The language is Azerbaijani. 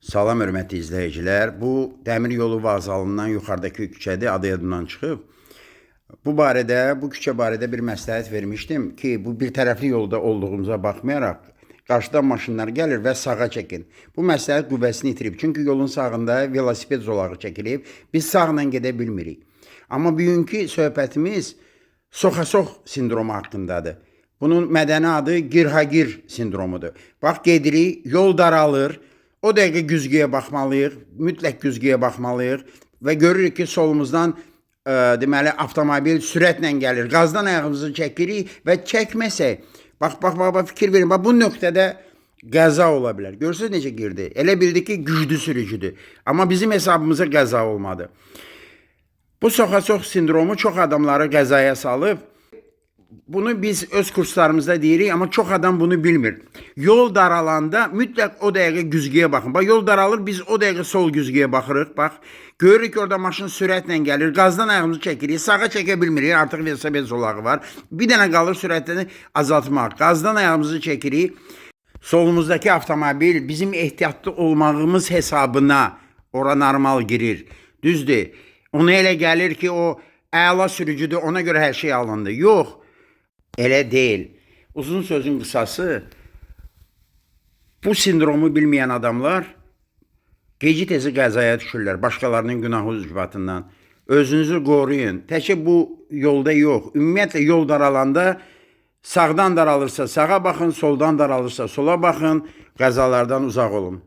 Salam hörmətli izləyicilər. Bu dəmir yolu vağzalından yuxarıdakı küçədir, adı yadımdan çıxıb. Bu küçə barədə bir məsləhət vermişdim ki, bu bir tərəfli yolda olduğumuza baxmayaraq qarşıdan maşınlar gəlir və sağa çəkin. Bu məsləhət qüvvəsini itirib. Çünki yolun sağında velosiped zolağı çəkilib. Biz sağla gedə bilmirik. Amma bugünkü söhbətimiz soxasox sindromu haqqındadır. Bunun mədəni adı girhagir sindromudur. Bax gedirik, yol daralır. O dəqiqə güzgüyə baxmalıyıq, mütləq güzgüyə baxmalıyıq və görürük ki, solumuzdan deməli avtomobil sürətlə gəlir. Qazdan ayağımızı çəkirik və çəkməsək, bax fikir verin, bu nöqtədə qəza ola bilər. Görürsünüz necə girdi? Elə bildi ki, güclü sürücüdür. Amma bizim hesabımıza qəza olmadı. Bu soxasox sindromu çox adamları qəzaya salıb. Bunu biz öz kurslarımızda deyirik, amma çox adam bunu bilmir. Yol daralanda mütləq o dəqiqə güzgüyə baxın. Bax, yol daralır, biz o dəqiqə sol güzgüyə baxırıq. Bax, görürük ki, orada maşın sürətlə gəlir. Qazdan ayağımızı çəkirik, sağa çəkə bilmirik. Artıq velosiped zolağı var. Bir dənə qalır sürətini azaltmaq. Qazdan ayağımızı çəkirik. Solumuzdakı avtomobil bizim ehtiyatlı olmağımız hesabına ora normal girir. Düzdür. Ona elə gəlir ki, o əla sürücüdür, ona görə hər şey alındı. Yox. Elə deyil. Uzun sözün qısası, bu sindromu bilməyən adamlar geci-tezi qəzaya düşürlər, başqalarının günahı ucbatından. Özünüzü qoruyun. Təkcə bu yolda yox, ümumiyyətlə yol daralanda sağdan daralırsa sağa baxın, soldan daralırsa sola baxın, qəzalardan uzaq olun.